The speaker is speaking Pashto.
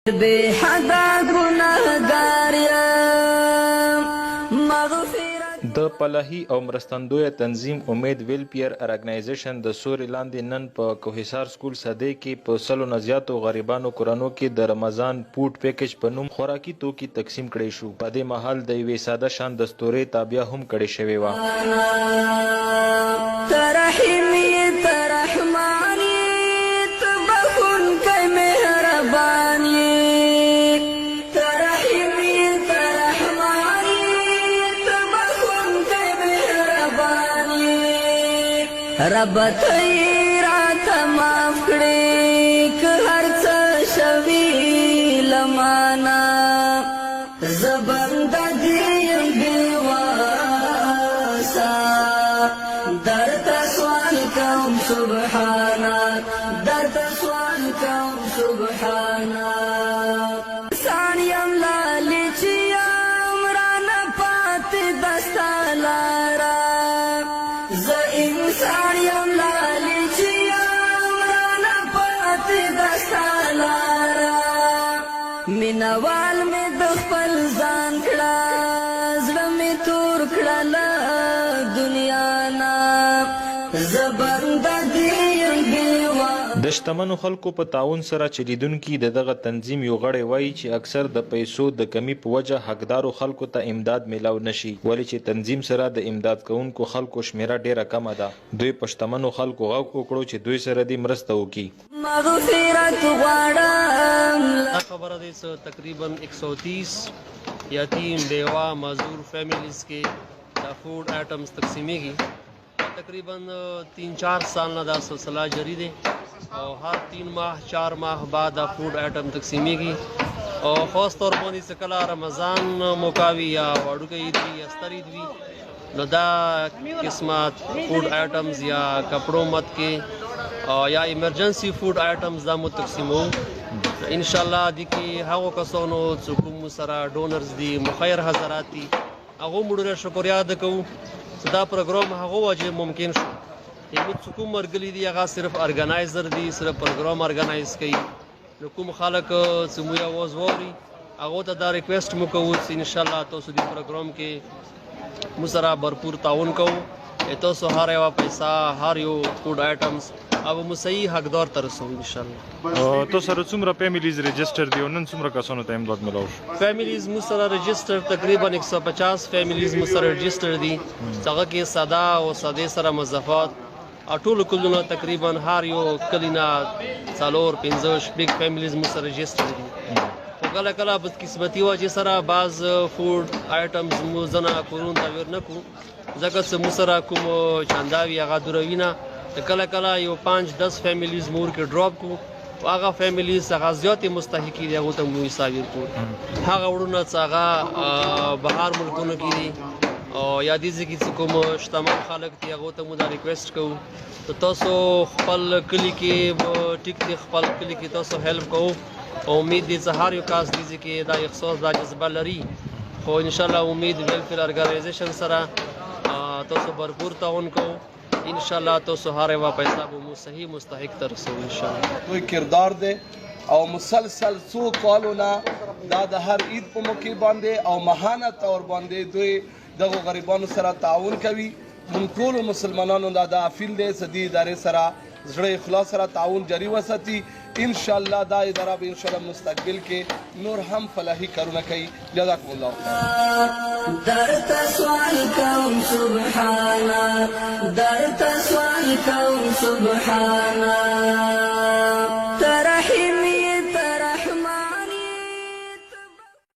د پلهي او مرستندویه تنظیم امید ویلفیر ارګنایزیشن د سوري لاندې نن په کوهسار سکول صدې کې په سلو نه زیاتو غریبانو کورنو کې د رمضان فوډ پیکج په نوم خوراکي توکي تقسیم کړي شو. په دې مهال د یوې ساده شان دستورې تابعه هم کړې شوې وه. رب ته راته معاف کړې که هر څه شوي لمانه زه بنده دې یم بېواسه درته سوال کوم سبحانه درته سوال کوم سبحانه انسان یم لالې چې یم رانه پاتې دستا لاره زه انسان یم لالې چې یم رانه پاتې دستا لاره مینهوال مې د خپل ځان کړه زړه مې تور کړه له دنیا نه زه بنده دې یم بېوه. د شتمنو خلکو په تعاون سره چلیدونکي د دغه تنظیم یو غړی وایي چې اکثر د پیسو د کمی په وجه حقدارو خلکو ته امداد میلاو نشي، ولې چې تنظیم سره د امداد کوونکو خلکو شمیره ډیره کمه ده. دوی په شتمنو خلکو غږ وکړو چې دوی سره دې مرسته وکړي. مغفرت غواړم. خبره دی تقریبا 130 یتیم بیوه معذور فیملیز کې دا فوډ آئٹمز تقسیمیږي. تقریبا 3-4 سال نه دا سلسله جاری دی او هر 3 ماه 4 ماه بعد دا فوډ آئٹم تقسیمیږي او خاص طور باندې چې کله رمضان موقع وي یا وړوکی عید وي یا ستر عید وي نو دا قسمه فوډ آئٹمز یا کپړو مت کې یا ایمرجنسی فوډ آئٹمز دا مو تقسیمو. انشاءالله دې کې هغو کسانو چې کوم سره ډونرز دي مخیر حضرات دي هغو موږ ډېره شکریا ادا کوو چې دا پروګرام هغه وجه ممکن شو. یعنې چې کوم مرګلي دي هغه صرف ارګنایزر دي، صرف پروګرام ارګنایز کوي. نو کوم خلک چې مو اواز واوري هغو ته دا ریکویسټ مو کوو چې انشاءالله تاسو دې پروګرام کې مو سره بھرپور تعاون کوو. تاسو هر یوه پیسه هر یو فوډ آئټمز او مو صحیح حقدار ته رسوو انشاءالله. تو سره څومره فیملیز رجسټر دي او نن څومره کسانو ته امداد ملاو شو؟ فیملیز مو سره رجسټر تقریبا 150 فیملیز مو سره رجسټر دي چې هغه کې ساده او سادې سره مضافات ټولو کلونه تقریبا هر یو کلی نه 4-5 شپږ فیملیز مو سره رجسټر دي. خو کله کله بدقسمتي وجې سره بعض فوډ آئټمز مو ځنه کورونو ته ور نه کړو ځکه چې مو سره کوم چنداوي هغه دوروي نه کله کله یو 5-10 فیملیز مور کې ډراپ کو هغه فیملیز هغه زیاتې مستحقي دي هغو ته مو حساب ورکړو. هغه وړونه چې هغه بهر ملکونو کې دي او یا دې ځای کې چې کوم شتمن خلک دي هغو ته مو دا ریکویسټ کوو چې تاسو خپل کلي کې ټیک دی خپل کلي کې تاسو هیلپ کوو او امید دی چې هر یو کس دې ځای کې دا احساس دا جذبه لري. خو انشاءالله امید ویلفیر ارګنایزیشن سره تاسو بھرپور تعاون کوو انشاءالله تاسو هر یوه پیسه به مو صحیح مستحق ته رسوو انشاءالله. دوی کردار دی او مسلسل څو کالونه دا د هر عید په موقع باندې او ماهانه طور باندې دوی دغو غریبانو سره تعاون کوي. موږ ټولو مسلمانانو دا اپیل دی چې دې ادارې سره زړه اخلاص سره تعاون جاری وساتي. انشاءالله دا اداره به انشاءالله مستقبل کې نور هم فلاحي کارونه کوي. جزاکم الله خیر. درته سوال کوم سبحانه درته سوال کوم سبحانه